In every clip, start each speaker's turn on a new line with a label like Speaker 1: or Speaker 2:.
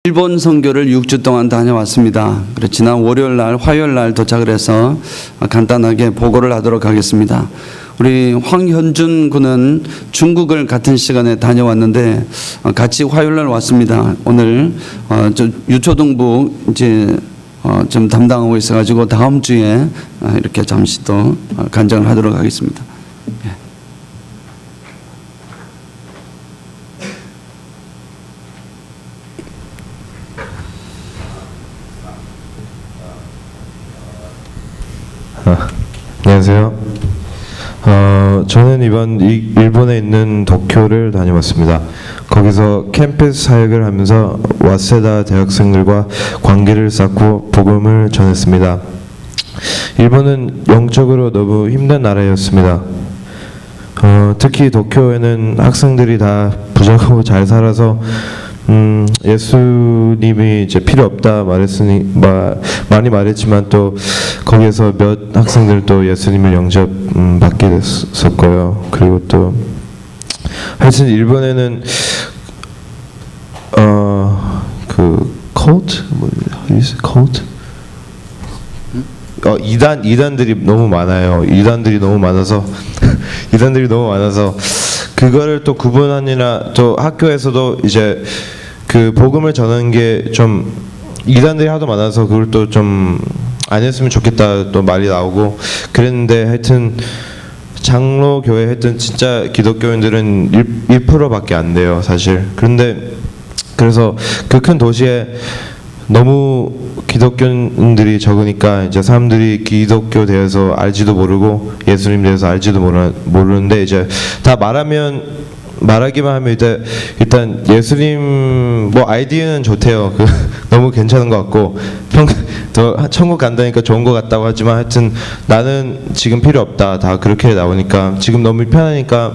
Speaker 1: 일본 선교를 6주 동안 다녀왔습니다. 지난 월요일 날, 화요일 날 도착을 해서 간단하게 보고를 하도록 하겠습니다. 우리 황현준 군은 중국을 같은 시간에 다녀왔는데 같이 화요일 날 왔습니다. 오늘 유초등부 이제 좀 담당하고 있어가지고 다음 주에 이렇게 잠시 또 간증을 하도록 하겠습니다.
Speaker 2: 안녕하세요. 저는 이번 일본에 있는 도쿄를 다녀왔습니다. 거기서 캠퍼스 사역을 하면서 와세다 대학생들과 관계를 쌓고 복음을 전했습니다. 일본은 영적으로 너무 힘든 나라였습니다. 특히 도쿄에는 학생들이 다 부자고 잘 살아서 예수님이 이제 필요 없다 많이 말했지만 또 거기에서 몇 학생들 또 예수님을 영접 받게 됐었고요. 그리고 또 하여튼 일본에는 그 컬트 컬트 이단들이 너무 많아요. 이단들이 너무 많아서 그거를 또 구분하느라 또 학교에서도 이제 그 복음을 전하는 게 좀 이단들이 하도 많아서 그걸 또 좀 안 했으면 좋겠다 또 말이 나오고 그랬는데 하여튼 장로교회 했던 진짜 기독교인들은 1%밖에 안 돼요 사실. 그런데 그래서 그 큰 도시에 너무 기독교인들이 적으니까 이제 사람들이 기독교 대해서 알지도 모르고 예수님 대해서 알지도 모르는데 이제 다 말하기만 하면 일단 예수님 뭐 아이디어는 좋대요. 너무 괜찮은 것 같고 또 천국 간다니까 좋은 것 같다고 하지만 하여튼 나는 지금 필요 없다 다 그렇게 나오니까 지금 너무 편하니까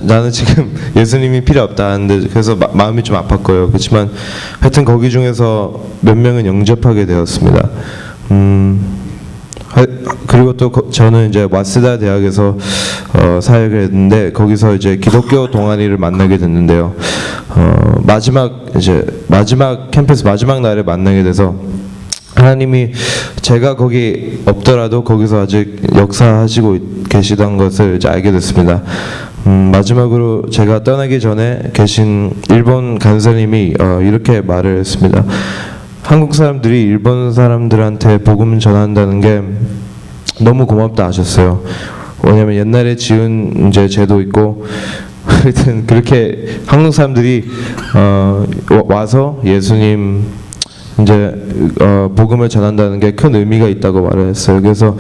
Speaker 2: 나는 지금 예수님이 필요 없다 하는데 그래서 마음이 좀 아팠고요. 그렇지만 하여튼 거기 중에서 몇 명은 영접하게 되었습니다. 그리고 또 저는 이제 와세다 대학에서 사역을 했는데 거기서 이제 기독교 동아리를 만나게 됐는데요. 마지막 캠퍼스 마지막 날에 만나게 돼서 하나님이 제가 거기 없더라도 거기서 아직 역사하시고 계시던 것을 이제 알게 됐습니다. 마지막으로 제가 떠나기 전에 계신 일본 간사님이 이렇게 말을 했습니다. 한국 사람들이 일본 사람들한테 복음 전한다는 게 너무 고맙다 하셨어요. 왜냐면 옛날에 지은 이제 제도 있고 하여튼 그렇게 한국 사람들이 와서 예수님 이제 복음을 전한다는 게 큰 의미가 있다고 말했어요. 그래서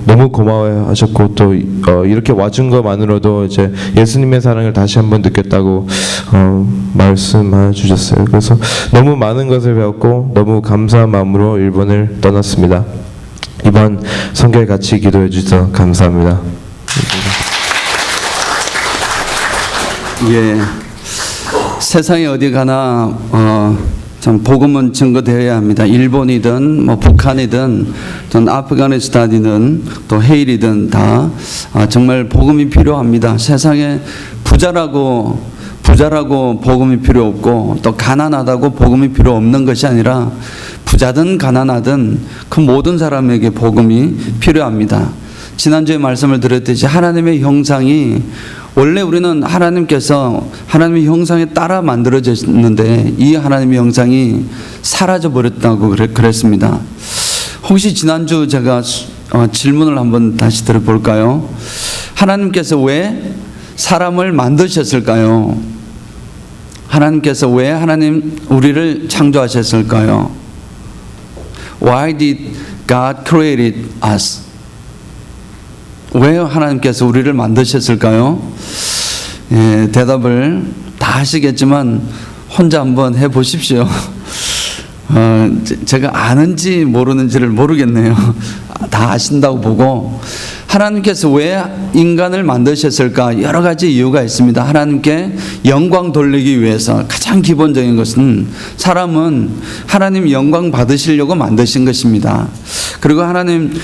Speaker 2: 너무 고마워하셨고 또 이렇게 와준 것만으로도 이제 예수님의 사랑을 다시 한번 느꼈다고 말씀해 주셨어요. 그래서 너무 많은 것을 배웠고 너무 감사한 마음으로 일본을 떠났습니다. 이번 선교에 같이 기도해 주셔서 감사합니다.
Speaker 1: 예, 세상에 어디 가나 참 복음은 증거되어야 합니다. 일본이든 뭐 북한이든 또 아프가니스탄이든 또 헤일이든 다 정말 복음이 필요합니다. 세상에 부자라고 복음이 필요 없고 또 가난하다고 복음이 필요 없는 것이 아니라 부자든 가난하든 그 모든 사람에게 복음이 필요합니다. 지난주에 말씀을 드렸듯이 하나님의 형상이 원래 우리는 하나님의 형상에 따라 만들어졌는데 이 하나님의 형상이 사라져 버렸다고 그랬습니다. 혹시 지난주 제가 질문을 한번 다시 들어볼까요? 하나님께서 왜 사람을 만드셨을까요? 하나님께서 왜 우리를 창조하셨을까요? Why did God create us? 왜 하나님께서 우리를 만드셨을까요? 예, 대답을 다 하시겠지만 혼자 한번 해보십시오. 제가 아는지 모르는지를 모르겠네요. 다 아신다고 보고 하나님께서 왜 인간을 만드셨을까? 여러 가지 이유가 있습니다. 하나님께 영광 돌리기 위해서 가장 기본적인 것은 사람은 하나님 영광 받으시려고 만드신 것입니다. 그리고 하나님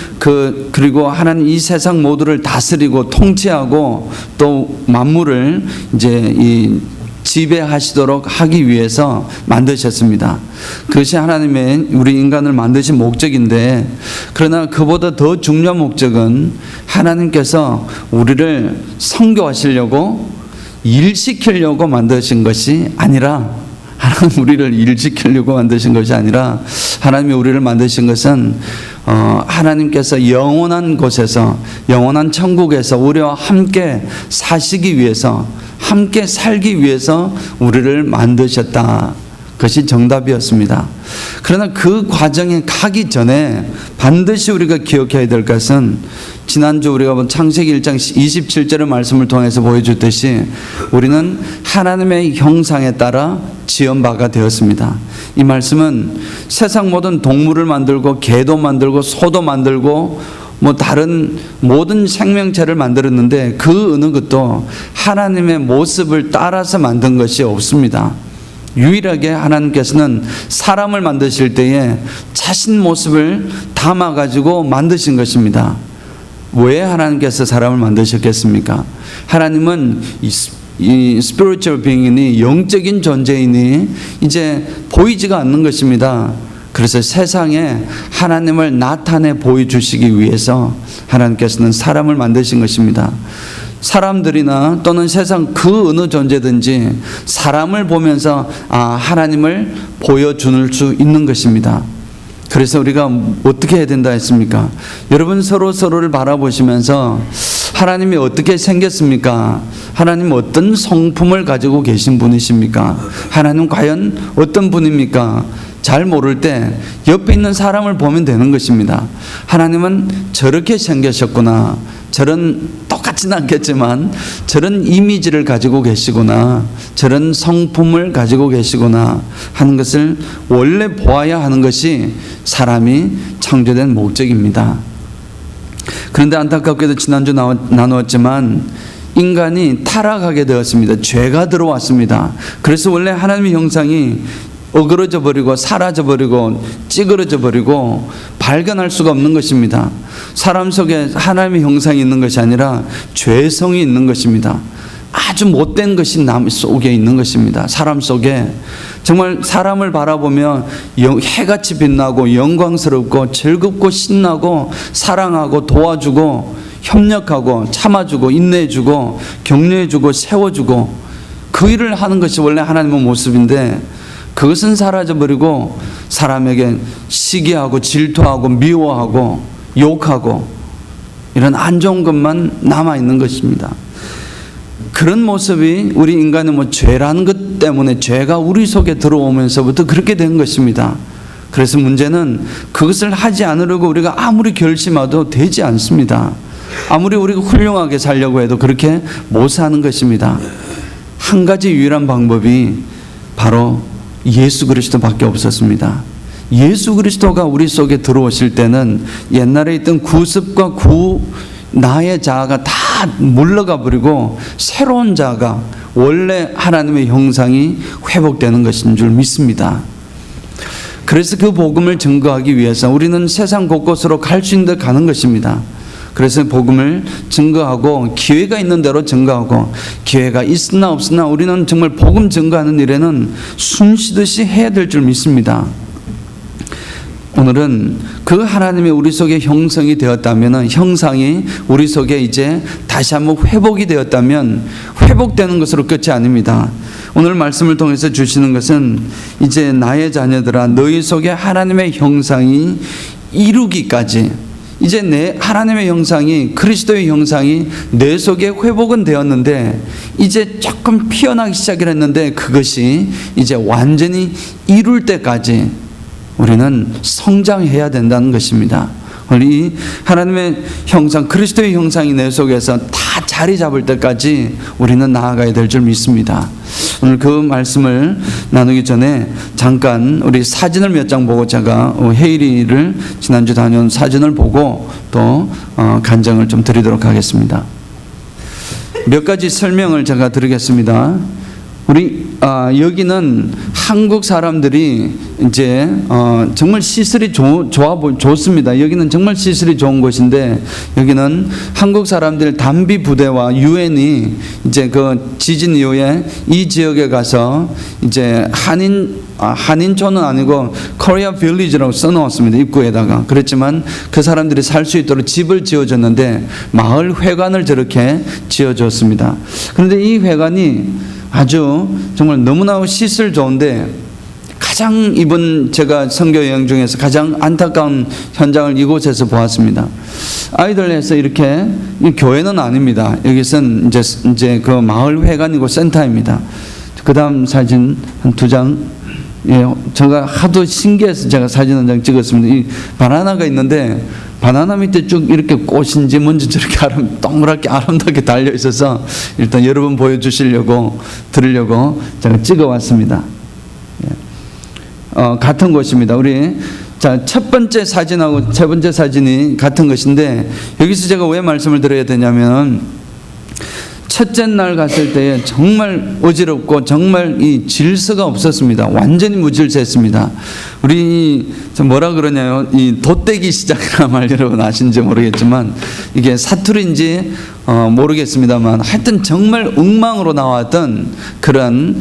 Speaker 1: 이 세상 모두를 다스리고 통치하고 또 만물을 이제 지배하시도록 하기 위해서 만드셨습니다. 그것이 하나님의 우리 인간을 만드신 목적인데, 그러나 그보다 더 중요한 목적은 하나님께서 우리를 선교하시려고 일시키려고 만드신 것이 아니라, 하나님 우리를 일시키려고 만드신 것이 아니라, 하나님이 우리를 만드신 것은 하나님께서 영원한 곳에서, 영원한 천국에서 우리와 함께 사시기 위해서, 함께 살기 위해서 우리를 만드셨다. 그것이 정답이었습니다. 그러나 그 과정에 가기 전에 반드시 우리가 기억해야 될 것은, 지난주 우리가 본 창세기 1장 27절의 말씀을 통해서 보여줬듯이 우리는 하나님의 형상에 따라 지은 바가 되었습니다. 이 말씀은 세상 모든 동물을 만들고 개도 만들고 소도 만들고 다른 모든 생명체를 만들었는데 그 어느 것도 하나님의 모습을 따라서 만든 것이 없습니다. 유일하게 하나님께서는 사람을 만드실 때에 자신 모습을 담아가지고 만드신 것입니다. 왜 하나님께서 사람을 만드셨겠습니까? 하나님은 이 spiritual being이니, 영적인 존재이니 이제 보이지가 않는 것입니다. 그래서 세상에 하나님을 나타내 보여주시기 위해서 하나님께서는 사람을 만드신 것입니다. 사람들이나 또는 세상 그 어느 존재든지 사람을 보면서 하나님을 보여줄 수 있는 것입니다. 그래서 우리가 어떻게 해야 된다 했습니까? 여러분 서로를 바라보시면서 하나님이 어떻게 생겼습니까? 하나님 어떤 성품을 가지고 계신 분이십니까? 하나님 과연 어떤 분입니까? 잘 모를 때 옆에 있는 사람을 보면 되는 것입니다. 하나님은 저렇게 생기셨구나, 저런 똑같지는 않겠지만 저런 이미지를 가지고 계시구나, 저런 성품을 가지고 계시구나 하는 것을 원래 보아야 하는 것이 사람이 창조된 목적입니다. 그런데 안타깝게도 지난주 나누었지만 인간이 타락하게 되었습니다. 죄가 들어왔습니다. 그래서 원래 하나님의 형상이 어그러져 버리고 사라져 버리고 찌그러져 버리고 발견할 수가 없는 것입니다. 사람 속에 하나님의 형상이 있는 것이 아니라 죄성이 있는 것입니다. 아주 못된 것이 남 속에 있는 것입니다. 사람 속에 정말 사람을 바라보면 해같이 빛나고 영광스럽고 즐겁고 신나고 사랑하고 도와주고 협력하고 참아주고 인내해주고 격려해주고 세워주고 그 일을 하는 것이 원래 하나님의 모습인데, 그것은 사라져버리고 사람에게 시기하고 질투하고 미워하고 욕하고 이런 안 좋은 것만 남아있는 것입니다. 그런 모습이 우리 인간의 죄라는 것 때문에, 죄가 우리 속에 들어오면서부터 그렇게 된 것입니다. 그래서 문제는 그것을 하지 않으려고 우리가 아무리 결심해도 되지 않습니다. 아무리 우리가 훌륭하게 살려고 해도 그렇게 못 사는 것입니다. 한 가지 유일한 방법이 바로 예수 그리스도밖에 없었습니다. 예수 그리스도가 우리 속에 들어오실 때는 옛날에 있던 구습과 나의 자아가 다 물러가 버리고 새로운 자아가, 원래 하나님의 형상이 회복되는 것인 줄 믿습니다. 그래서 그 복음을 증거하기 위해서 우리는 세상 곳곳으로 갈 수 있는 데 가는 것입니다. 그래서 복음을 증거하고 기회가 있는 대로 증거하고, 기회가 있으나 없으나 우리는 정말 복음 증거하는 일에는 숨쉬듯이 해야 될 줄 믿습니다. 오늘은 그 하나님의 우리 속에 형성이 되었다면, 형상이 우리 속에 이제 다시 한번 회복이 되었다면 회복되는 것으로 끝이 아닙니다. 오늘 말씀을 통해서 주시는 것은 이제 나의 자녀들아 너희 속에 하나님의 형상이 이루기까지, 이제 내 하나님의 형상이, 그리스도의 형상이 내 속에 회복은 되었는데 이제 조금 피어나기 시작을 했는데 그것이 이제 완전히 이룰 때까지 우리는 성장해야 된다는 것입니다. 우리 하나님의 형상, 그리스도의 형상이 내 속에서 다 자리 잡을 때까지 우리는 나아가야 될 줄 믿습니다. 오늘 그 말씀을 나누기 전에 잠깐 우리 사진을 몇 장 보고, 제가 헤이리를 지난주 다녀온 사진을 보고 또 간증을 좀 드리도록 하겠습니다. 몇 가지 설명을 제가 드리겠습니다. 우리 여기는 한국 사람들이 이제 정말 시설이 좋습니다. 여기는 정말 시설이 좋은 곳인데 여기는 한국 사람들 단비 부대와 유엔이 이제 그 지진 이후에 이 지역에 가서 이제 한인촌은 아니고 코리아 빌리지라고 써놓았습니다. 입구에다가. 그렇지만 그 사람들이 살 수 있도록 집을 지어줬는데 마을 회관을 저렇게 지어줬습니다. 그런데 이 회관이 아주 정말 너무나 시설 좋은데 가장 이번 제가 선교 여행 중에서 가장 안타까운 현장을 이곳에서 보았습니다. 아이들에서 이렇게 이 교회는 아닙니다. 여기서는 이제 그 마을 회관이고 센터입니다. 그다음 사진 한 2장. 예, 제가 하도 신기해서 제가 사진 한 장 찍었습니다. 이 바나나가 있는데 바나나 밑에 쭉 이렇게 꽃인지 뭔지 저렇게 동그랗게 아름답게 달려 있어서 일단 여러분 보여주시려고 드리려고 제가 찍어왔습니다. 예. 같은 곳입니다. 우리 자, 첫 번째 사진하고 세 번째 사진이 같은 것인데 여기서 제가 왜 말씀을 드려야 되냐면 첫째 날 갔을 때에 정말 어지럽고 정말 이 질서가 없었습니다. 완전히 무질서했습니다. 우리 뭐라 그러냐요? 이 돛대기 시장이라는 말 여러분 아시는지 모르겠지만 이게 사투리인지 모르겠습니다만 하여튼 정말 엉망으로 나왔던 그런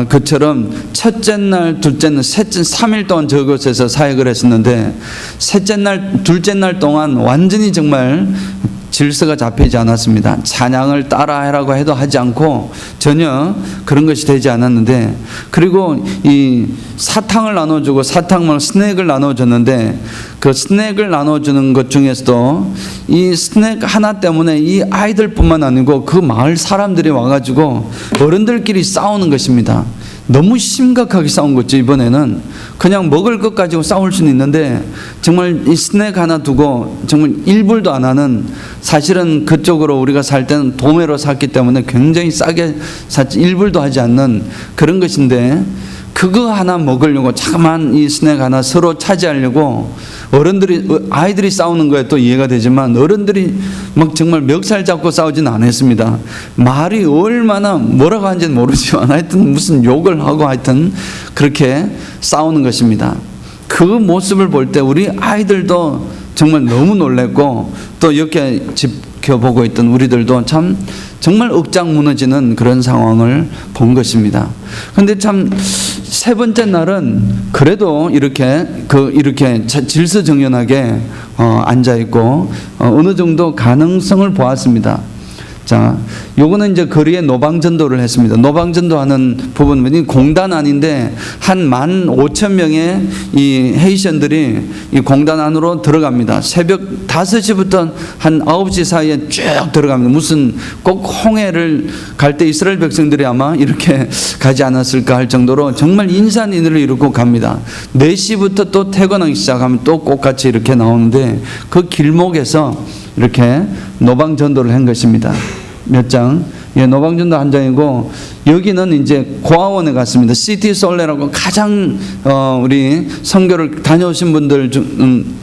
Speaker 1: 그처럼 첫째 날, 둘째 날, 셋째 3일 동안 저곳에서 사역을 했었는데 셋째 날, 둘째 날 동안 완전히 정말 질서가 잡히지 않았습니다. 찬양을 따라하라고 해도 하지 않고 전혀 그런 것이 되지 않았는데 그리고 이 사탕을 나눠주고 사탕만 스낵을 나눠줬는데 그 스낵을 나눠주는 것 중에서도 이 스낵 하나 때문에 이 아이들뿐만 아니고 그 마을 사람들이 와가지고 어른들끼리 싸우는 것입니다. 너무 심각하게 싸운 거죠. 이번에는 그냥 먹을 것 가지고 싸울 수는 있는데 정말 이 스낵 하나 두고 정말 일불도 안 하는 사실은 그쪽으로 우리가 살 때는 도매로 샀기 때문에 굉장히 싸게 샀지 일불도 하지 않는 그런 것인데 그거 하나 먹으려고 자그마한 이 스낵 하나 서로 차지하려고 아이들이 싸우는 거에 또 이해가 되지만 어른들이 막 정말 멱살 잡고 싸우지는 않았습니다. 말이 얼마나 뭐라고 하는지는 모르지만 하여튼 무슨 욕을 하고 하여튼 그렇게 싸우는 것입니다. 그 모습을 볼 때 우리 아이들도 정말 너무 놀랐고 또 이렇게 지켜보고 있던 우리들도 참 정말 억장 무너지는 그런 상황을 본 것입니다. 그런데 참 세 번째 날은 그래도 이렇게 질서정연하게 앉아 있고 어느 정도 가능성을 보았습니다. 자, 요거는 이제 거리에 노방전도를 했습니다. 노방전도하는 부분은 공단 아닌데 한 15,000명의 이 헤이션들이 이 공단 안으로 들어갑니다. 새벽 5시부터 한 9시 사이에 쭉 들어갑니다. 무슨 꼭 홍해를 갈 때 이스라엘 백성들이 아마 이렇게 가지 않았을까 할 정도로 정말 인산인해를 이루고 갑니다. 4시부터 또 퇴근하기 시작하면 또 똑같이 이렇게 나오는데 그 길목에서 이렇게 노방전도를 한 것입니다. 몇 장? 예, 노방전도 한 장이고 여기는 이제 고아원에 갔습니다. 시티 솔레라고 가장 우리 선교를 다녀오신 분들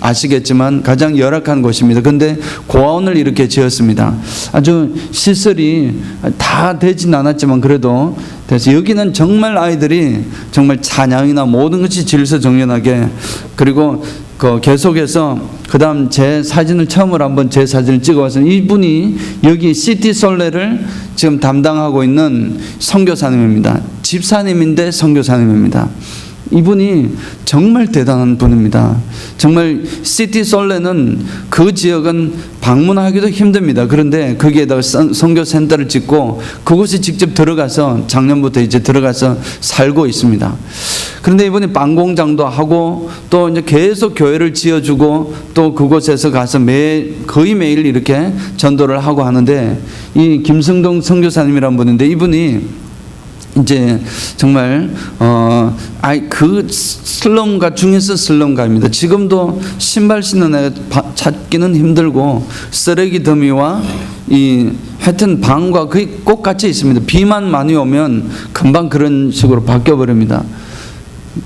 Speaker 1: 아시겠지만 가장 열악한 곳입니다. 그런데 고아원을 이렇게 지었습니다. 아주 시설이 다 되진 않았지만 그래도 그래서 여기는 정말 아이들이 정말 찬양이나 모든 것이 질서정연하게 그리고 계속해서 그 다음 제 사진을 처음으로 한번 제 사진을 찍어와서 이분이 여기 시티 솔레를 지금 담당하고 있는 선교사님입니다. 집사님인데 선교사님입니다. 이분이 정말 대단한 분입니다. 정말 시티 솔레는 그 지역은 방문하기도 힘듭니다. 그런데 거기에다가 선교 센터를 짓고 그곳에 직접 들어가서 작년부터 이제 들어가서 살고 있습니다. 그런데 이분이 빵 공장도 하고 또 이제 계속 교회를 지어주고 또 그곳에서 가서 거의 매일 이렇게 전도를 하고 하는데 이 김성동 선교사님이란 분인데 이분이 이제 정말 그 슬럼가 중에서 슬럼가입니다. 지금도 신발 신는 애 찾기는 힘들고 쓰레기 더미와 이 하여튼 방과 거의 똑같이 있습니다. 비만 많이 오면 금방 그런 식으로 바뀌어 버립니다.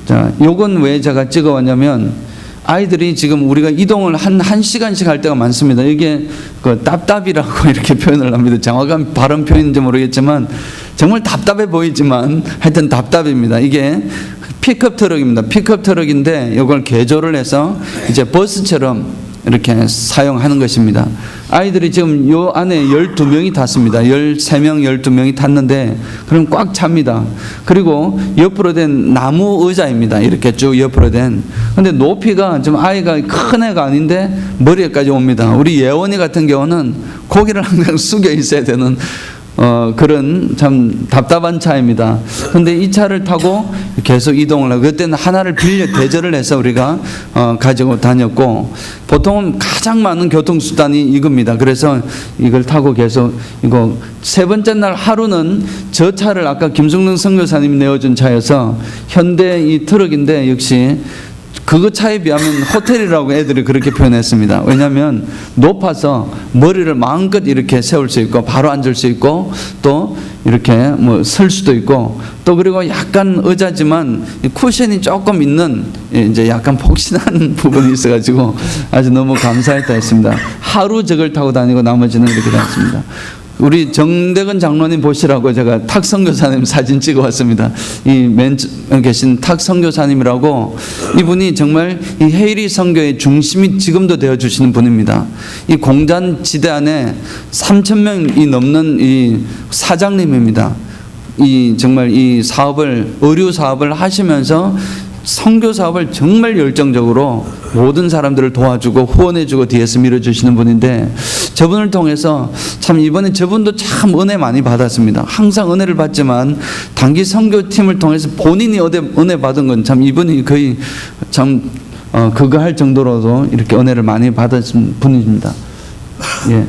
Speaker 1: 자, 요건 왜 제가 찍어왔냐면 아이들이 지금 우리가 이동을 한 시간씩 할 때가 많습니다. 이게 그 답답이라고 이렇게 표현을 합니다. 정확한 발음 표현인지 모르겠지만 정말 답답해 보이지만 하여튼 답답입니다. 이게 픽업 트럭입니다. 픽업 트럭인데 이걸 개조를 해서 이제 버스처럼 이렇게 사용하는 것입니다. 아이들이 지금 요 안에 12명이 탔습니다. 13명, 12명이 탔는데 그럼 꽉 찹니다. 그리고 옆으로 된 나무 의자입니다. 이렇게 쭉 옆으로 된. 근데 높이가 좀 아이가 큰 애가 아닌데 머리에까지 옵니다. 우리 예원이 같은 경우는 고개를 항상 숙여 있어야 되는 그런 참 답답한 차입니다. 근데 이 차를 타고 계속 이동을 하고, 그때는 하나를 빌려 대절을 해서 우리가 가지고 다녔고, 보통은 가장 많은 교통수단이 이겁니다. 그래서 이걸 타고 계속 이거 세 번째 날 하루는 저 차를 아까 김승릉 선교사님이 내어준 차여서 현대 이 트럭인데 역시 그거 차에 비하면 호텔이라고 애들이 그렇게 표현했습니다. 왜냐하면 높아서 머리를 마음껏 이렇게 세울 수 있고 바로 앉을 수 있고 또 이렇게 뭐 설 수도 있고 또 그리고 약간 의자지만 쿠션이 조금 있는 이제 약간 폭신한 부분이 있어가지고 아주 너무 감사했다 했습니다. 하루 저걸 타고 다니고 나머지는 이렇게 다녔습니다. 우리 정대근 장로님 보시라고 제가 탁 선교사님 사진 찍어 왔습니다. 이 맨 계신 탁 선교사님이라고, 이분이 정말 이 헤이리 선교의 중심이 지금도 되어 주시는 분입니다. 이 공잔 지대 안에 3,000명이 넘는 이 사장님입니다. 이 정말 이 사업을, 의류 사업을 하시면서 선교 사업을 정말 열정적으로 모든 사람들을 도와주고 후원해주고 뒤에서 밀어주시는 분인데, 저분을 통해서 참 이번에 저분도 참 은혜 많이 받았습니다. 항상 은혜를 받지만 단기 선교팀을 통해서 본인이 은혜 받은 건 참 이분이 거의 참 그거 할 정도로도 이렇게 은혜를 많이 받았은 분입니다. 예.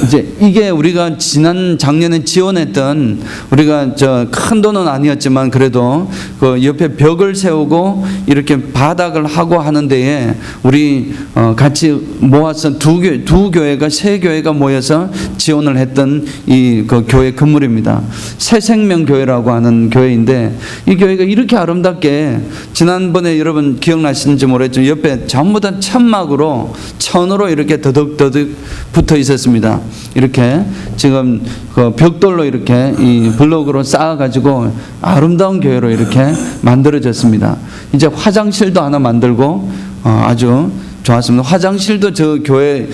Speaker 1: 이제 이게 우리가 지난 작년에 지원했던, 우리가 저 큰 돈은 아니었지만 그래도 그 옆에 벽을 세우고 이렇게 바닥을 하고 하는 데에 우리 같이 모아서 두 교회가 세 교회가 모여서 지원을 했던 이 그 교회 건물입니다. 새생명교회라고 하는 교회인데, 이 교회가 이렇게 아름답게, 지난번에 여러분 기억나시는지 모르겠지만 옆에 전부 다 천으로 이렇게 더덕더덕 붙어 있었습니다. 이렇게 지금 그 벽돌로 이렇게 이 블록으로 쌓아가지고 아름다운 교회로 이렇게 만들어졌습니다. 이제 화장실도 하나 만들고 아주 좋았습니다. 화장실도 저 교회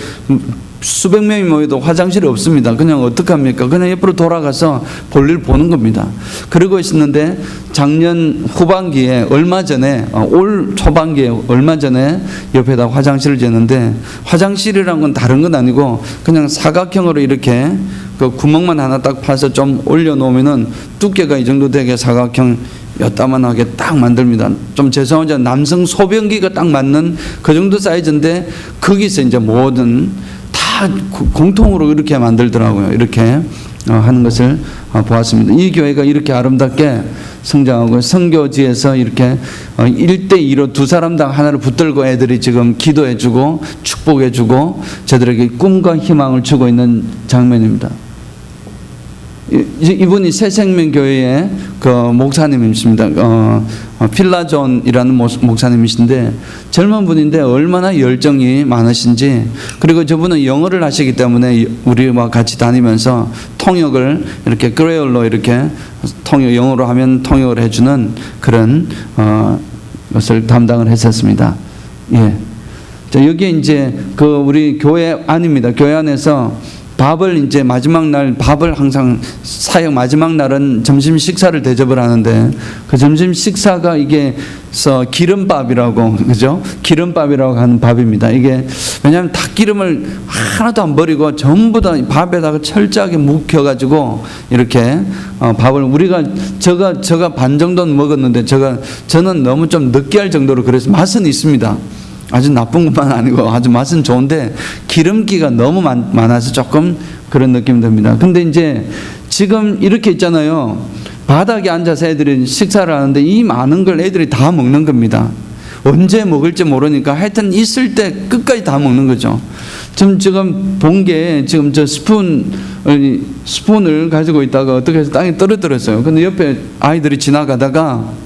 Speaker 1: 수백 명이 모여도 화장실이 없습니다. 그냥 어떡합니까? 그냥 옆으로 돌아가서 볼일 보는 겁니다. 그러고 있었는데 작년 후반기에 얼마 전에 올 초반기에 얼마 전에 옆에다 화장실을 지었는데, 화장실이란 건 다른 건 아니고 그냥 사각형으로 이렇게 그 구멍만 하나 딱 파서 좀 올려놓으면은 두께가 이 정도 되게 사각형 요따만하게 딱 만듭니다. 좀 죄송하지만 남성 소변기가 딱 맞는 그 정도 사이즈인데 거기서 이제 모든 다 공통으로 이렇게 만들더라고요. 이렇게 하는 것을 보았습니다. 이 교회가 이렇게 아름답게 성장하고, 선교지에서 이렇게 1대2로 두 사람당 하나를 붙들고 애들이 지금 기도해주고 축복해주고 저들에게 꿈과 희망을 주고 있는 장면입니다. 이분이 새생명교회의 그 목사님이십니다. 필라존이라는 목사님이신데 젊은 분인데 얼마나 열정이 많으신지, 그리고 저분은 영어를 하시기 때문에 우리와 같이 다니면서 통역을 이렇게 그레올로 이렇게 영어로 하면 통역을 해주는 그런 것을 담당을 했었습니다. 예. 자, 여기 이제 그 우리 교회 안입니다. 교회 안에서 밥을 이제 마지막 날 밥을 항상 사역 마지막 날은 점심 식사를 대접을 하는데, 그 점심 식사가 이게 기름밥이라고, 그죠? 기름밥이라고 하는 밥입니다. 이게 왜냐하면 닭기름을 하나도 안 버리고 전부 다 밥에다가 철저하게 묵혀가지고 이렇게 밥을, 우리가 저가 반 정도는 먹었는데 저는 너무 좀 느끼할 정도로, 그래서 맛은 있습니다. 아주 나쁜 것만 아니고 아주 맛은 좋은데 기름기가 너무 많아서 조금 그런 느낌이 듭니다. 근데 이제 지금 이렇게 있잖아요. 바닥에 앉아서 애들이 식사를 하는데 이 많은 걸 애들이 다 먹는 겁니다. 언제 먹을지 모르니까 하여튼 있을 때 끝까지 다 먹는 거죠. 지금 본 게 지금 저 스푼을 가지고 있다가 어떻게 해서 땅에 떨어뜨렸어요. 근데 옆에 아이들이 지나가다가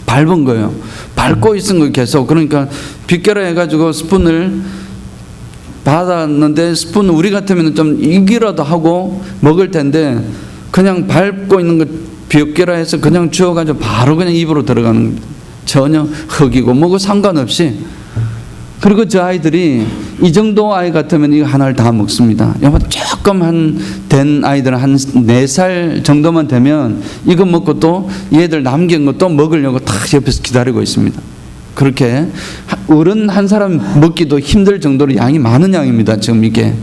Speaker 1: 밟은 거예요. 밟고 있은 거 계속. 그러니까 빗겨라 해가지고 스푼을 받았는데, 스푼 우리 같으면 좀 이기라도 하고 먹을 텐데 그냥 밟고 있는 거 비었게라 해서 그냥 주워가지고 바로 그냥 입으로 들어가는 겁니다. 전혀 흙이고 뭐고 상관없이. 그리고 저 아이들이 이 정도 아이 같으면 이거 하나를 다 먹습니다. 조금 된 아이들은 한 4살 정도만 되면 이거 먹고 또 얘들 남긴 거 또 먹으려고 탁 옆에서 기다리고 있습니다. 그렇게 어른 한 사람 먹기도 힘들 정도로 양이 많은 양입니다. 지금 이게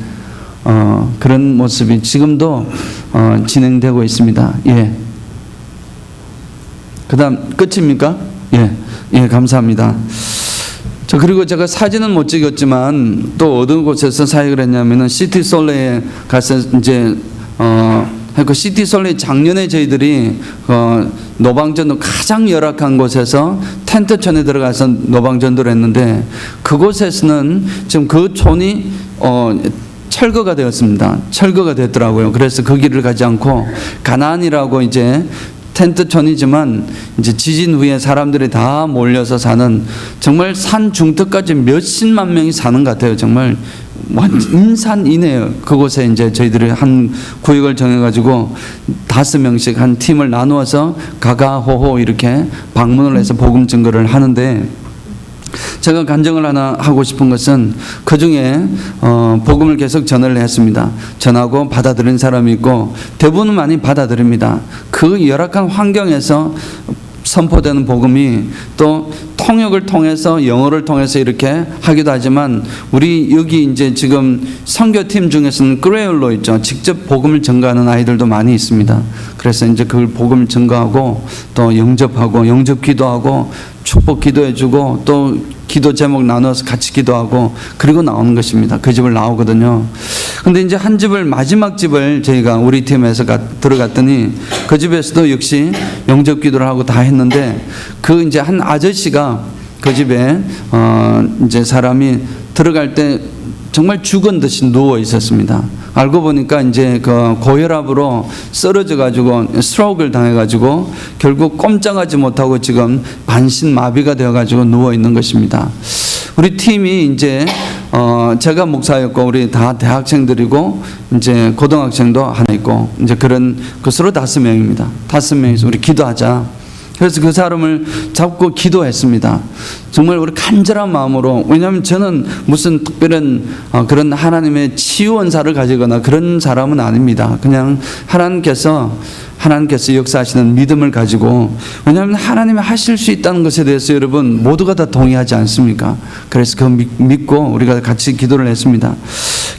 Speaker 1: 그런 모습이 지금도 진행되고 있습니다. 예. 그다음 끝입니까? 예, 감사합니다. 그리고 제가 사진은 못 찍었지만 또 어느 곳에서 사역을 했냐면은 시티솔레에 가서 이제 그 시티솔레 작년에 저희들이 노방전도 가장 열악한 곳에서 텐트촌에 들어가서 노방전도를 했는데 그곳에서는 지금 그 촌이 철거가 되었습니다. 철거가 됐더라고요. 그래서 그 길을 가지 않고 가나안이라고 이제 텐트촌이지만 이제 지진 후에 사람들이 다 몰려서 사는 정말 산 중턱까지 몇십만 명이 사는 것 같아요. 정말 인산이네요. 그곳에 이제 저희들이 한 구역을 정해가지고 5명씩 한 팀을 나누어서 가가호호 이렇게 방문을 해서 복음 증거를 하는데 제가 간증을 하나 하고 싶은 것은 그 중에 복음을 계속 전을 했습니다. 전하고 받아들인 사람이 있고 대부분은 많이 받아들입니다. 그 열악한 환경에서 선포되는 복음이 또 통역을 통해서 영어를 통해서 이렇게 하기도 하지만 우리 여기 이제 지금 선교팀 중에서는 그레일로 있죠. 직접 복음을 전가하는 아이들도 많이 있습니다. 그래서 이제 그걸 복음을 전가하고 또 영접하고 영접 기도하고 축복 기도해주고 또 기도 제목 나눠서 같이 기도하고 그리고 나오는 것입니다. 그 집을 나오거든요. 근데 이제 한 집을 마지막 집을 저희가 우리 팀에서 들어갔더니 그 집에서도 역시 영접 기도를 하고 다 했는데 그 이제 한 아저씨가 그 집에 이제 사람이 들어갈 때 정말 죽은 듯이 누워 있었습니다. 알고 보니까 이제 그 고혈압으로 쓰러져 가지고 스트로크를 당해 가지고 결국 꼼짝하지 못하고 지금 반신 마비가 되어 가지고 누워 있는 것입니다. 우리 팀이 이제 제가 목사였고 우리 다 대학생들이고 이제 고등학생도 하나 있고 이제 그런 것으로 5명입니다. 5명이서 우리 기도하자. 그래서 그 사람을 잡고 기도했습니다. 정말 우리 간절한 마음으로. 왜냐하면 저는 무슨 특별한 그런 하나님의 치유 은사를 가지거나 그런 사람은 아닙니다. 그냥 하나님께서 역사하시는 믿음을 가지고. 왜냐하면 하나님이 하실 수 있다는 것에 대해서 여러분 모두가 다 동의하지 않습니까? 그래서 그 믿고 우리가 같이 기도를 했습니다.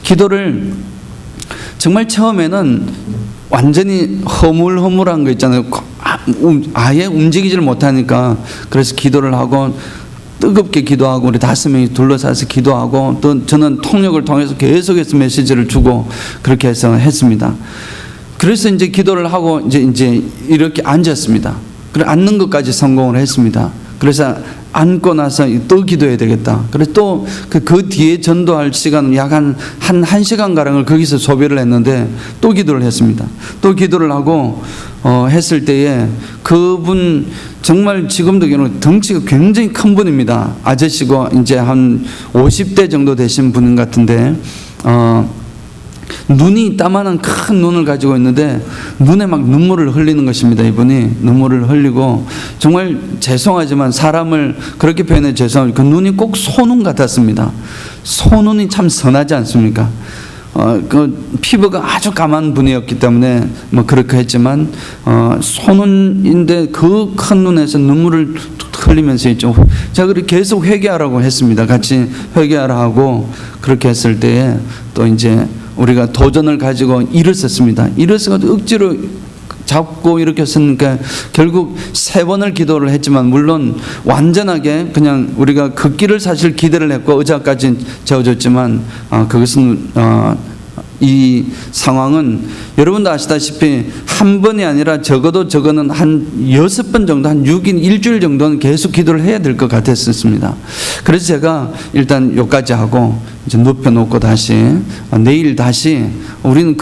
Speaker 1: 기도를 정말 처음에는 완전히 허물허물한 거 있잖아요. 아예 움직이지를 못하니까. 그래서 기도를 하고 뜨겁게 기도하고 우리 5명이 둘러싸서 기도하고 또 저는 통역을 통해서 계속해서 메시지를 주고 그렇게 해서 했습니다. 그래서 이제 기도를 하고 이제 이렇게 앉았습니다. 그래 앉는 것까지 성공을 했습니다. 그래서 앉고 나서 또 기도해야 되겠다. 그래서 또 그 뒤에 전도할 시간은 약 한 1시간 가량을 거기서 소비를 했는데 또 기도를 했습니다. 또 기도를 하고 했을 때에 그분 정말 지금도 덩치가 굉장히 큰 분입니다. 아저씨고 이제 한 50대 정도 되신 분 같은데 눈이 이따만한 큰 눈을 가지고 있는데 눈에 막 눈물을 흘리는 것입니다. 이분이 눈물을 흘리고 정말 죄송하지만 사람을 그렇게 표현해 죄송합니다. 그 눈이 꼭 소눈 같았습니다. 소눈이 참 선하지 않습니까? 그 피부가 아주 까만 분이었기 때문에 뭐 그렇게 했지만 소눈인데 그 큰 눈에서 눈물을 흘리면서 있죠. 제가 그렇게 계속 회개하라고 했습니다. 같이 회개하라 하고 그렇게 했을 때에 또 이제 우리가 도전을 가지고 일어섰습니다. 일어서서 억지로 잡고 이렇게 했으니까 결국 3번을 기도를 했지만 물론 완전하게 그냥 우리가 걷기를 사실 기대를 했고 의자까지 재워줬지만 그것은 이 상황은 여러분도 아시다시피 한 번이 아니라 적어도 저거는 한 6번 정도 한 6일 일주일 정도는 계속 기도를 해야 될 것 같았습니다. 그래서 제가 일단 여기까지 하고 이제 눕혀놓고 다시 내일 다시 우리는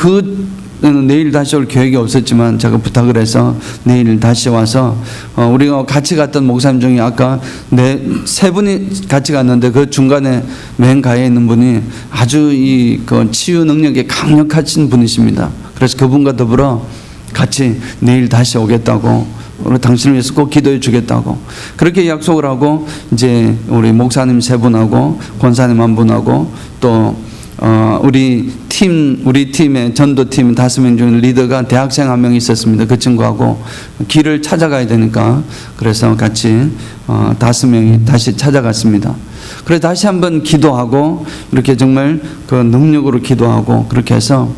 Speaker 1: 내일 다시 올 계획이 없었지만 제가 부탁을 해서 내일 다시 와서 우리가 같이 갔던 목사님 중에 아까 3분이 같이 갔는데 그 중간에 맨 가에 있는 분이 아주 그 치유 능력이 강력하신 분이십니다. 그래서 그분과 더불어 같이 내일 다시 오겠다고, 우리 당신을 위해서 꼭 기도해 주겠다고 그렇게 약속을 하고, 이제 우리 목사님 세 분하고 권사님 한 분하고 또 우리 팀의 전도팀 5명 중 리더가 대학생 한 명 있었습니다. 그 친구하고 길을 찾아가야 되니까 그래서 같이 5명이 다시 찾아갔습니다. 그래서 다시 한번 기도하고 이렇게 정말 그 능력으로 기도하고 그렇게 해서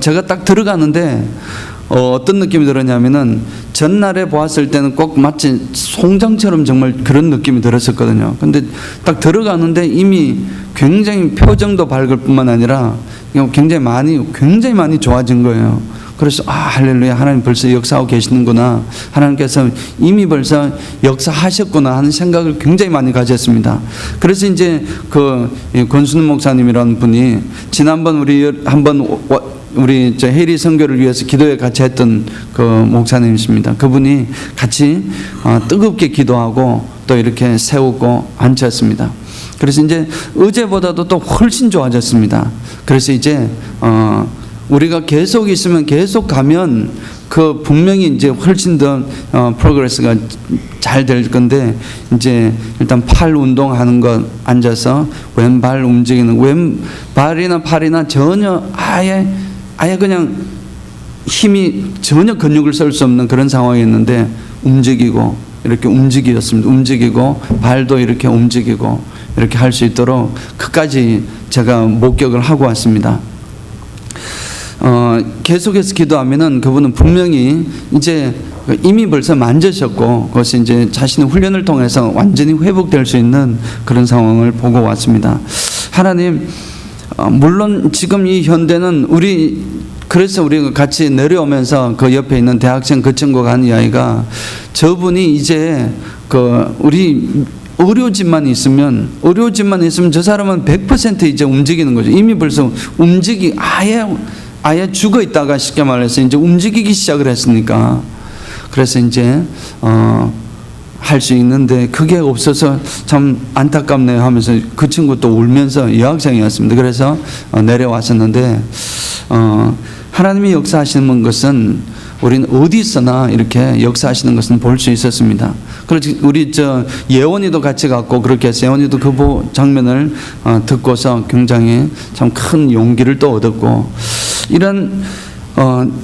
Speaker 1: 제가 딱 들어가는데 어떤 느낌이 들었냐면은 전날에 보았을 때는 꼭 마치 송장처럼 정말 그런 느낌이 들었었거든요. 근데 딱 들어가는데 이미 굉장히 표정도 밝을 뿐만 아니라 굉장히 많이 좋아진 거예요. 그래서 할렐루야, 하나님 벌써 역사하고 계시는구나, 하나님께서 이미 벌써 역사하셨구나 하는 생각을 굉장히 많이 가졌습니다. 그래서 이제 그 권순 목사님이라는 분이 지난번 우리 해리 선교를 위해서 기도회 같이 했던 그 목사님이십니다. 그분이 같이 뜨겁게 기도하고 또 이렇게 세우고 앉혔습니다. 그래서 이제 어제보다도 또 훨씬 좋아졌습니다. 그래서 이제 우리가 계속 있으면 계속 가면 그 분명히 이제 훨씬 더 프로그레스가 잘 될 건데, 이제 일단 팔 운동하는 것, 앉아서 왼발 움직이는, 왼발이나 팔이나 전혀 아예 그냥 힘이 전혀 근육을 쓸 수 없는 그런 상황이었는데 움직이고 이렇게 움직였습니다. 움직이고 발도 이렇게 움직이고 이렇게 할 수 있도록 그까지 제가 목격을 하고 왔습니다. 계속해서 기도하면은 그분은 분명히 이제 이미 벌써 만지셨고 그것이 이제 자신의 훈련을 통해서 완전히 회복될 수 있는 그런 상황을 보고 왔습니다. 하나님, 물론 지금 이 현대는 그래서 우리가 같이 내려오면서 그 옆에 있는 대학생 그 친구가 한 이야기가, 저분이 이제 우리 의료진만 있으면 저 사람은 100% 이제 움직이는 거죠. 이미 벌써 아예 죽어 있다가 쉽게 말해서 이제 움직이기 시작을 했으니까, 그래서 이제 할 수 있는데 그게 없어서 참 안타깝네요 하면서 그 친구 또 울면서 여학생이었습니다. 그래서 내려왔었는데, 하나님이 역사하시는 것은 우리는 어디서나 이렇게 역사하시는 것은 볼 수 있었습니다. 그래서 우리 예원이도 같이 갔고 그렇게 해서 예원이도 그 장면을 듣고서 굉장히 참 큰 용기를 또 얻었고, 이런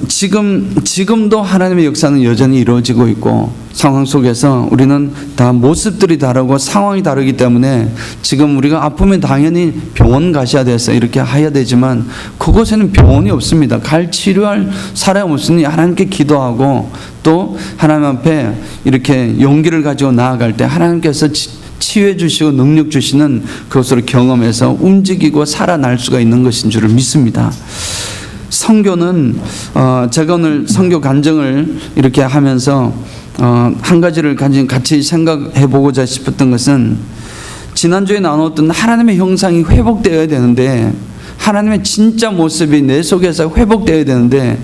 Speaker 1: 지금도 하나님의 역사는 여전히 이루어지고 있고, 상황 속에서 우리는 다 모습들이 다르고 상황이 다르기 때문에 지금 우리가 아프면 당연히 병원 가셔야 돼서 이렇게 해야 되지만 그곳에는 병원이 없습니다. 치료할 사람이 없으니 하나님께 기도하고 또 하나님 앞에 이렇게 용기를 가지고 나아갈 때 하나님께서 치유해 주시고 능력 주시는 그것으로 경험해서 움직이고 살아날 수가 있는 것인 줄을 믿습니다. 선교는 제가 오늘 선교 간증을 이렇게 하면서 한 가지를 같이 생각해 보고자 싶었던 것은, 지난주에 나눴던 하나님의 형상이 회복되어야 되는데, 하나님의 진짜 모습이 내 속에서 회복되어야 되는데,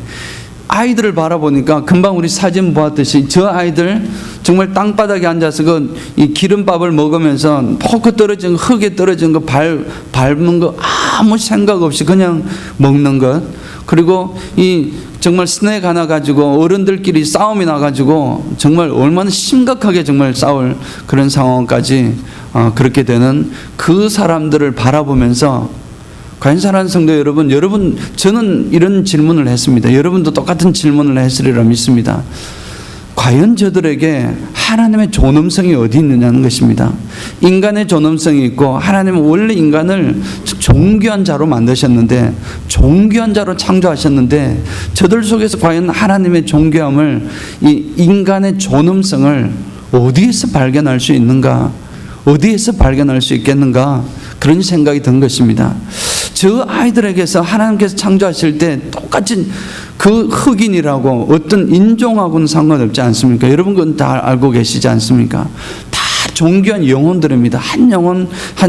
Speaker 1: 아이들을 바라보니까 금방 우리 사진 보았듯이 저 아이들 정말 땅바닥에 앉아서 이 기름밥을 먹으면서 포크 떨어진 거, 흙에 떨어진 거 밟는 거 아무 생각 없이 그냥 먹는 것, 그리고 정말 스낵 하나 가지고 어른들끼리 싸움이 나가지고 정말 얼마나 심각하게 정말 싸울 그런 상황까지 그렇게 되는 그 사람들을 바라보면서, 과연 사랑하는 성도 여러분, 저는 이런 질문을 했습니다. 여러분도 똑같은 질문을 했으리라 믿습니다. 과연 저들에게 하나님의 존엄성이 어디 있느냐는 것입니다. 인간의 존엄성이 있고, 하나님은 원래 인간을 존귀한 자로 만드셨는데, 존귀한 자로 창조하셨는데, 저들 속에서 과연 하나님의 존귀함을, 이 인간의 존엄성을 어디에서 발견할 수 있는가, 어디에서 발견할 수 있겠는가, 그런 생각이 든 것입니다. 저 아이들에게서 하나님께서 창조하실 때 똑같이 그 흑인이라고 어떤 인종하고는 상관없지 않습니까? 여러분 그건 다 알고 계시지 않습니까? 다 존귀한 영혼들입니다. 한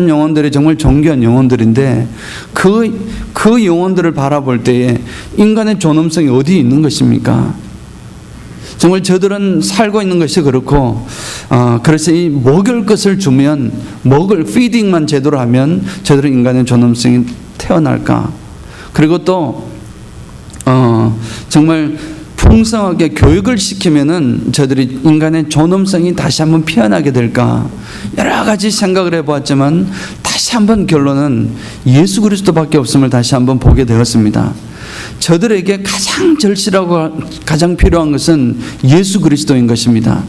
Speaker 1: 영혼들이 정말 존귀한 영혼들인데, 그 영혼들을 바라볼 때에 인간의 존엄성이 어디 있는 것입니까? 정말 저들은 살고 있는 것이 그렇고, 그래서 이 먹을 것을 주면, 피딩만 제대로 하면 저들은 인간의 존엄성이 태어날까? 그리고 또 정말 풍성하게 교육을 시키면은 저들이 인간의 존엄성이 다시 한번 피어나게 될까? 여러 가지 생각을 해보았지만 다시 한번 결론은 예수 그리스도밖에 없음을 다시 한번 보게 되었습니다. 저들에게 가장 절실하고 가장 필요한 것은 예수 그리스도인 것입니다.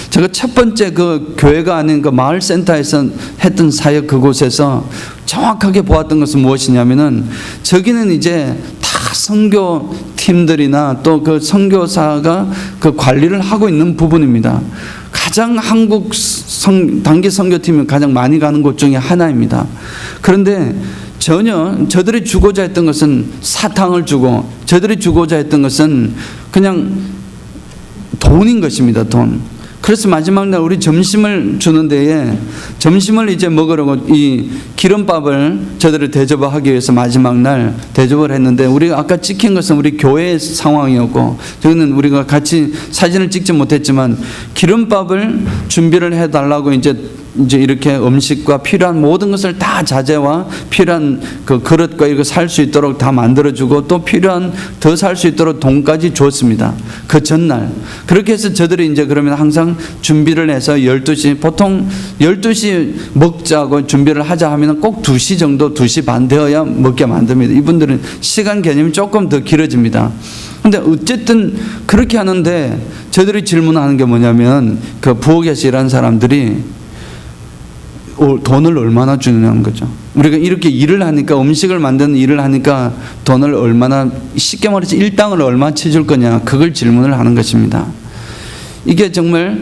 Speaker 1: 제가 첫 번째 그 교회가 아닌 그 마을 센터에서 했던 사역 그곳에서 정확하게 보았던 것은 무엇이냐면은 저기는 이제 다 선교 팀들이나 또 그 선교사가 그 관리를 하고 있는 부분입니다. 가장 한국 단기 선교팀이 가장 많이 가는 곳 중에 하나입니다. 그런데 전혀 저들이 주고자 했던 것은 사탕을 주고 저들이 주고자 했던 것은 그냥 돈인 것입니다. 돈. 그래서 마지막 날 우리 점심을 주는 데에 점심을 이제 먹으려고 이 기름밥을 저들을 대접하기 위해서 마지막 날 대접을 했는데 우리가 아까 찍힌 것은 우리 교회의 상황이었고 저기는 우리가 같이 사진을 찍지 못했지만 기름밥을 준비를 해달라고 이제 이렇게 음식과 필요한 모든 것을 다 자재와 필요한 그 그릇과 이거 살 수 있도록 다 만들어주고 또 필요한 더 살 수 있도록 돈까지 줬습니다. 그 전날. 그렇게 해서 저들이 이제 그러면 항상 준비를 해서 12시, 보통 12시 먹자고 준비를 하자 하면 꼭 2시 정도, 2시 반 되어야 먹게 만듭니다. 이분들은 시간 개념이 조금 더 길어집니다. 근데 어쨌든 그렇게 하는데 저들이 질문하는 게 뭐냐면 그 부엌에서 일하는 사람들이 돈을 얼마나 주느냐는 거죠. 우리가 이렇게 일을 하니까 음식을 만드는 일을 하니까 돈을 얼마나 쉽게 말해서 일당을 얼마 쳐줄 거냐 그걸 질문을 하는 것입니다. 이게 정말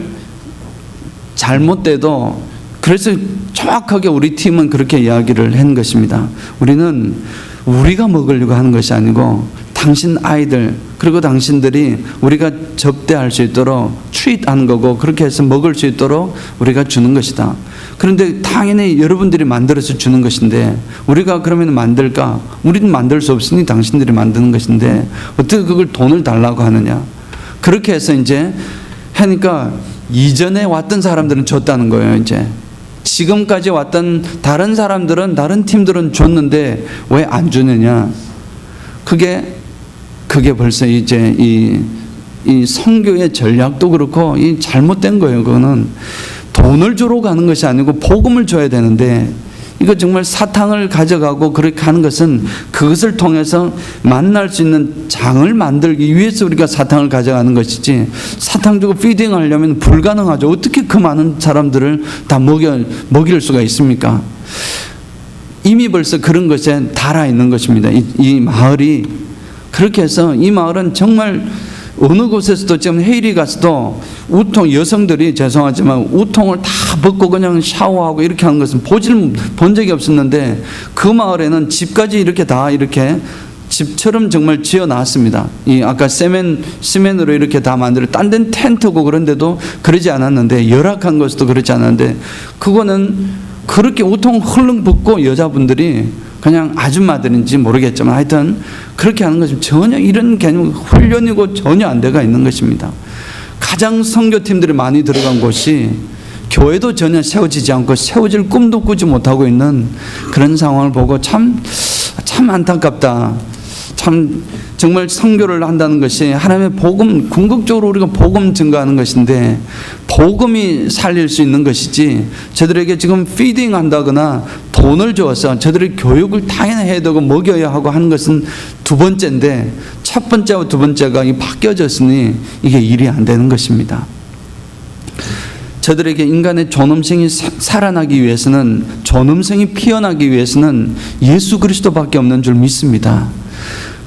Speaker 1: 잘못돼도 그래서 정확하게 우리 팀은 그렇게 이야기를 한 것입니다. 우리는 우리가 먹으려고 하는 것이 아니고 당신 아이들 그리고 당신들이 우리가 접대할 수 있도록 트리트하는 거고 그렇게 해서 먹을 수 있도록 우리가 주는 것이다. 그런데 당연히 여러분들이 만들어서 주는 것인데 우리가 그러면 만들까? 우리는 만들 수 없으니 당신들이 만드는 것인데 어떻게 그걸 돈을 달라고 하느냐? 그렇게 해서 이제 하니까 이전에 왔던 사람들은 줬다는 거예요. 이제 지금까지 왔던 다른 사람들은 다른 팀들은 줬는데 왜 안 주느냐? 그게 벌써 이제 이 선교의 전략도 그렇고 이 잘못된 거예요. 그거는 돈을 주러 가는 것이 아니고 복음을 줘야 되는데 이거 정말 사탕을 가져가고 그렇게 하는 것은 그것을 통해서 만날 수 있는 장을 만들기 위해서 우리가 사탕을 가져가는 것이지 사탕 주고 피딩 하려면 불가능하죠. 어떻게 그 많은 사람들을 다 먹일 수가 있습니까? 이미 벌써 그런 것에 달아 있는 것입니다. 이 마을이 그렇게 해서 이 마을은 정말 어느 곳에서도 지금 헤일이 가서도 우통 여성들이 죄송하지만 우통을 다 벗고 그냥 샤워하고 이렇게 하는 것은 본 적이 없었는데 그 마을에는 집까지 이렇게 다 이렇게 집처럼 정말 지어 놨습니다. 이 아까 시멘으로 이렇게 다 만들어 딴 데는 텐트고 그런데도 그러지 않았는데 열악한 곳도 그렇지 않았는데 그거는 그렇게 우통 헐렁 벗고 여자분들이 그냥 아줌마들인지 모르겠지만 하여튼 그렇게 하는 것이 전혀 이런 개념 훈련이고 전혀 안 돼가 있는 것입니다. 가장 선교팀들이 많이 들어간 곳이 교회도 전혀 세워지지 않고 세워질 꿈도 꾸지 못하고 있는 그런 상황을 보고 참 안타깝다. 참 정말 선교를 한다는 것이 하나님의 복음 궁극적으로 우리가 복음 증거하는 것인데 복음이 살릴 수 있는 것이지 저들에게 지금 피딩 한다거나 돈을 줘서 저들의 교육을 당연히 해야 되고 먹여야 하고 하는 것은 두 번째인데 첫 번째와 두 번째가 바뀌어졌으니 이게 일이 안 되는 것입니다. 저들에게 인간의 존엄성이 살아나기 위해서는 존엄성이 피어나기 위해서는 예수 그리스도밖에 없는 줄 믿습니다.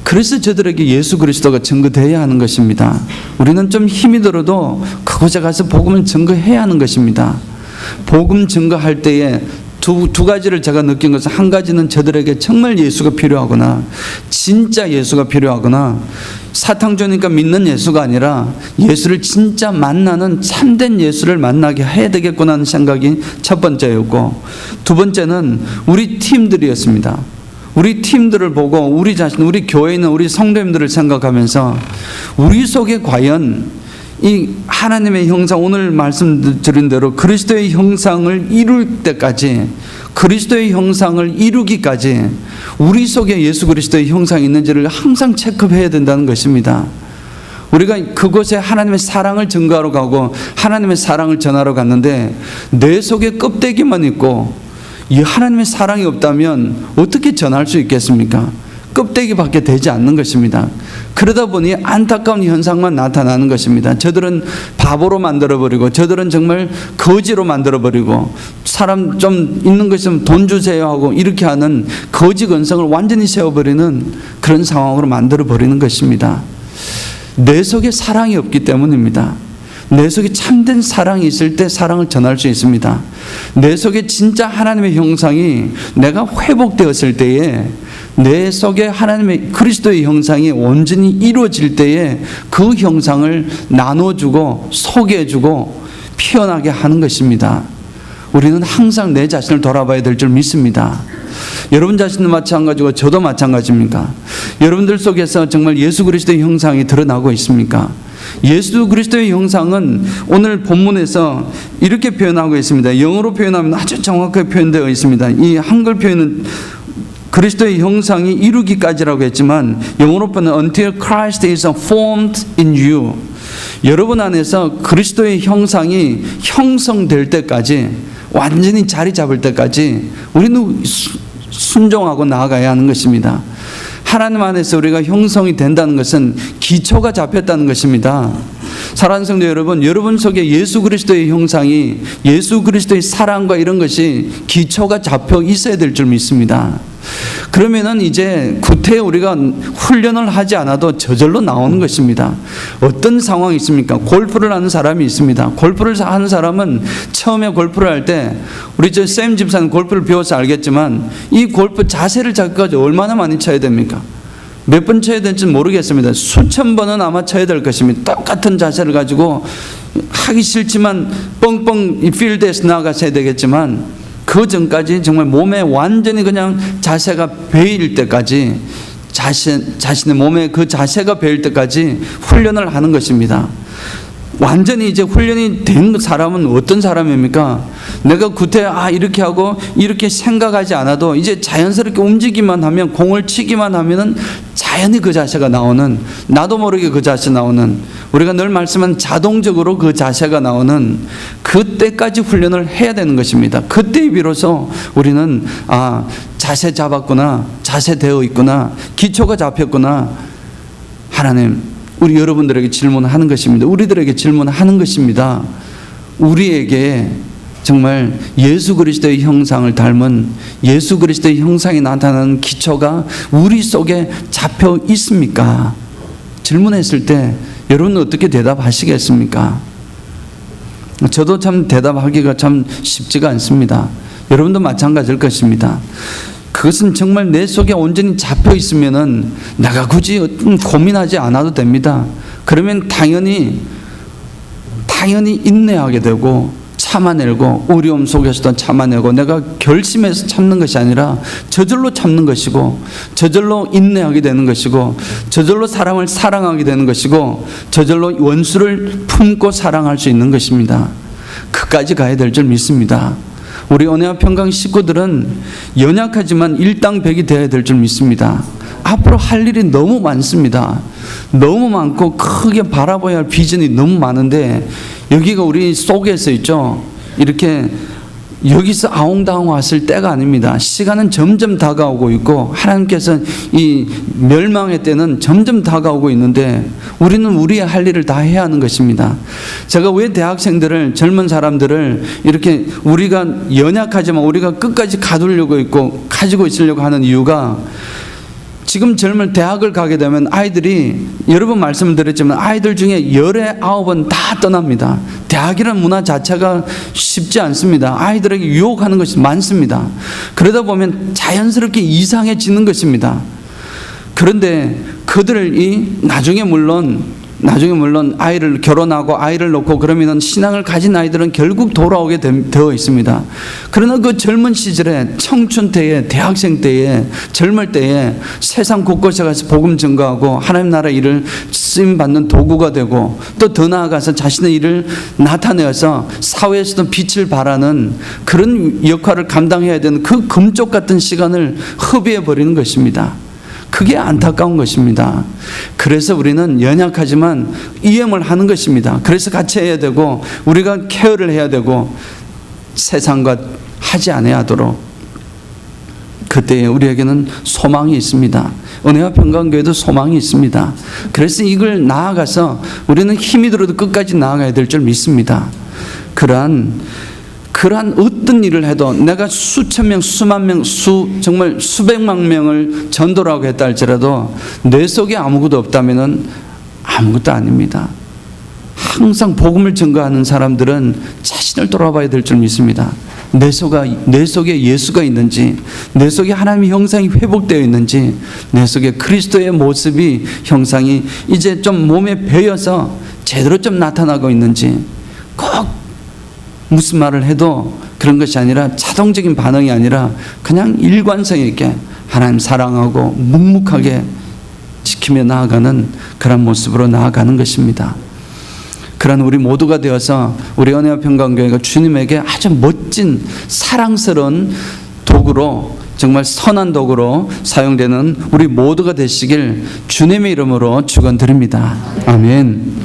Speaker 1: 그래서 저들에게 예수 그리스도가 증거되어야 하는 것입니다. 우리는 좀 힘이 들어도 그곳에 가서 복음을 증거해야 하는 것입니다. 복음 증거할 때에 두 가지를 제가 느낀 것은 한 가지는 저들에게 정말 예수가 필요하거나 진짜 예수가 필요하거나 사탕 주니까 믿는 예수가 아니라 예수를 진짜 만나는 참된 예수를 만나게 해야 되겠구나 하는 생각이 첫 번째였고 두 번째는 우리 팀들이었습니다. 우리 팀들을 보고 우리 자신, 우리 교회에 있는 우리 성도님들을 생각하면서 우리 속에 과연 이 하나님의 형상, 오늘 말씀드린 대로 그리스도의 형상을 이룰 때까지, 그리스도의 형상을 이루기까지 우리 속에 예수 그리스도의 형상이 있는지를 항상 체크해야 된다는 것입니다. 우리가 그곳에 하나님의 사랑을 증거하러 가고 하나님의 사랑을 전하러 갔는데 내 속에 껍데기만 있고 이 하나님의 사랑이 없다면 어떻게 전할 수 있겠습니까? 껍데기밖에 되지 않는 것입니다. 그러다 보니 안타까운 현상만 나타나는 것입니다. 저들은 바보로 만들어버리고 저들은 정말 거지로 만들어버리고 사람 좀 있는 것 있으면 돈 주세요 하고 이렇게 하는 거지 근성을 완전히 세워버리는 그런 상황으로 만들어버리는 것입니다. 내 속에 사랑이 없기 때문입니다. 내 속에 참된 사랑이 있을 때 사랑을 전할 수 있습니다. 내 속에 진짜 하나님의 형상이 내가 회복되었을 때에 내 속에 하나님의 그리스도의 형상이 온전히 이루어질 때에 그 형상을 나눠주고 소개해주고 피어나게 하는 것입니다. 우리는 항상 내 자신을 돌아봐야 될 줄 믿습니다. 여러분 자신도 마찬가지고 저도 마찬가지입니까? 여러분들 속에서 정말 예수 그리스도의 형상이 드러나고 있습니까? 예수 그리스도의 형상은 오늘 본문에서 이렇게 표현하고 있습니다. 영어로 표현하면 아주 정확하게 표현되어 있습니다. 이 한글 표현은 그리스도의 형상이 이루기까지라고 했지만 영어로 표현은 until Christ is formed in you. 여러분 안에서 그리스도의 형상이 형성될 때까지 완전히 자리 잡을 때까지 우리는 순종하고 나아가야 하는 것입니다. 하나님 안에서 우리가 형성이 된다는 것은 기초가 잡혔다는 것입니다. 사랑하는 성도 여러분, 여러분 속에 예수 그리스도의 형상이 예수 그리스도의 사랑과 이런 것이 기초가 잡혀 있어야 될 줄 믿습니다. 그러면은 이제 구태에 우리가 훈련을 하지 않아도 저절로 나오는 것입니다. 어떤 상황이 있습니까? 골프를 하는 사람이 있습니다. 골프를 하는 사람은 처음에 골프를 할 때 우리 쌤 집사는 골프를 배워서 알겠지만 이 골프 자세를 잡기까지 얼마나 많이 쳐야 됩니까? 몇 번 쳐야 될지는 모르겠습니다. 수천 번은 아마 쳐야 될 것입니다. 똑같은 자세를 가지고 하기 싫지만 뻥뻥 이 필드에서 나가셔야 되겠지만 그 전까지 정말 몸에 완전히 그냥 자세가 배일 때까지 자신의 몸에 그 자세가 배일 때까지 훈련을 하는 것입니다. 완전히 이제 훈련이 된 사람은 어떤 사람입니까? 내가 구태 이렇게 하고 이렇게 생각하지 않아도 이제 자연스럽게 움직이기만 하면 공을 치기만 하면은 자연히 그 자세가 나오는, 나도 모르게 그 자세 나오는, 우리가 늘 말씀한 자동적으로 그 자세가 나오는 그때까지 훈련을 해야 되는 것입니다. 그때 비로소 우리는 자세 잡았구나, 자세 되어 있구나, 기초가 잡혔구나. 하나님, 우리 여러분들에게 질문하는 것입니다. 우리들에게 질문하는 것입니다. 우리에게 정말 예수 그리스도의 형상을 닮은 예수 그리스도의 형상이 나타나는 기초가 우리 속에 잡혀 있습니까? 질문했을 때 여러분은 어떻게 대답하시겠습니까? 저도 참 대답하기가 참 쉽지가 않습니다. 여러분도 마찬가지일 것입니다. 그것은 정말 내 속에 온전히 잡혀 있으면은 내가 굳이 어떤 고민하지 않아도 됩니다. 그러면 당연히 인내하게 되고 참아내고 어려움 속에서도 참아내고 내가 결심해서 참는 것이 아니라 저절로 참는 것이고 저절로 인내하게 되는 것이고 저절로 사람을 사랑하게 되는 것이고 저절로 원수를 품고 사랑할 수 있는 것입니다. 그까지 가야 될 줄 믿습니다. 우리 은혜와 평강 식구들은 연약하지만 일당백이 되어야 될 줄 믿습니다. 앞으로 할 일이 너무 많습니다. 너무 많고 크게 바라봐야 할 비전이 너무 많은데 여기가 우리 속에서 있죠. 이렇게 여기서 아웅다웅 왔을 때가 아닙니다. 시간은 점점 다가오고 있고 하나님께서 이 멸망의 때는 점점 다가오고 있는데 우리는 우리의 할 일을 다 해야 하는 것입니다. 제가 왜 대학생들을, 젊은 사람들을 이렇게 우리가 연약하지만 우리가 끝까지 가두려고 있고 가지고 있으려고 하는 이유가, 지금 젊은 대학을 가게 되면 아이들이 여러 번 말씀을 드렸지만 아이들 중에 19은 다 떠납니다. 대학이라는 문화 자체가 쉽지 않습니다. 아이들에게 유혹하는 것이 많습니다. 그러다 보면 자연스럽게 이상해지는 것입니다. 그런데 그들이 나중에 물론 아이를 결혼하고 아이를 놓고 그러면 신앙을 가진 아이들은 결국 돌아오게 되어 있습니다. 그러나 그 젊은 시절에, 청춘 때에, 대학생 때에, 젊을 때에 세상 곳곳에 가서 복음 증거하고 하나님 나라 일을 쓰임받는 도구가 되고 또 더 나아가서 자신의 일을 나타내어서 사회에서도 빛을 발하는 그런 역할을 감당해야 되는 그 금쪽 같은 시간을 허비해 버리는 것입니다. 그게 안타까운 것입니다. 그래서 우리는 연약하지만 이행을 하는 것입니다. 그래서 같이 해야 되고 우리가 케어를 해야 되고 세상과 하지 않아야 하도록, 그때에 우리에게는 소망이 있습니다. 은혜와 평강교회도 소망이 있습니다. 그래서 이걸 나아가서 우리는 힘이 들어도 끝까지 나아가야 될 줄 믿습니다. 그러한 어떤 일을 해도 내가 수천 명, 수만 명, 정말 수백만 명을 전도라고 했다 할지라도 내 속에 아무것도 없다면 아무것도 아닙니다. 항상 복음을 증거하는 사람들은 자신을 돌아봐야 될 줄 믿습니다. 내 속에 예수가 있는지, 내 속에 하나님의 형상이 회복되어 있는지, 내 속에 그리스도의 모습이, 형상이 이제 좀 몸에 배어서 제대로 좀 나타나고 있는지, 꼭 무슨 말을 해도 그런 것이 아니라 자동적인 반응이 아니라 그냥 일관성 있게 하나님 사랑하고 묵묵하게 지키며 나아가는 그런 모습으로 나아가는 것입니다. 그런 우리 모두가 되어서 우리 은혜와 평강교회가 주님에게 아주 멋진 사랑스러운 도구로, 정말 선한 도구로 사용되는 우리 모두가 되시길 주님의 이름으로 축원드립니다. 아멘.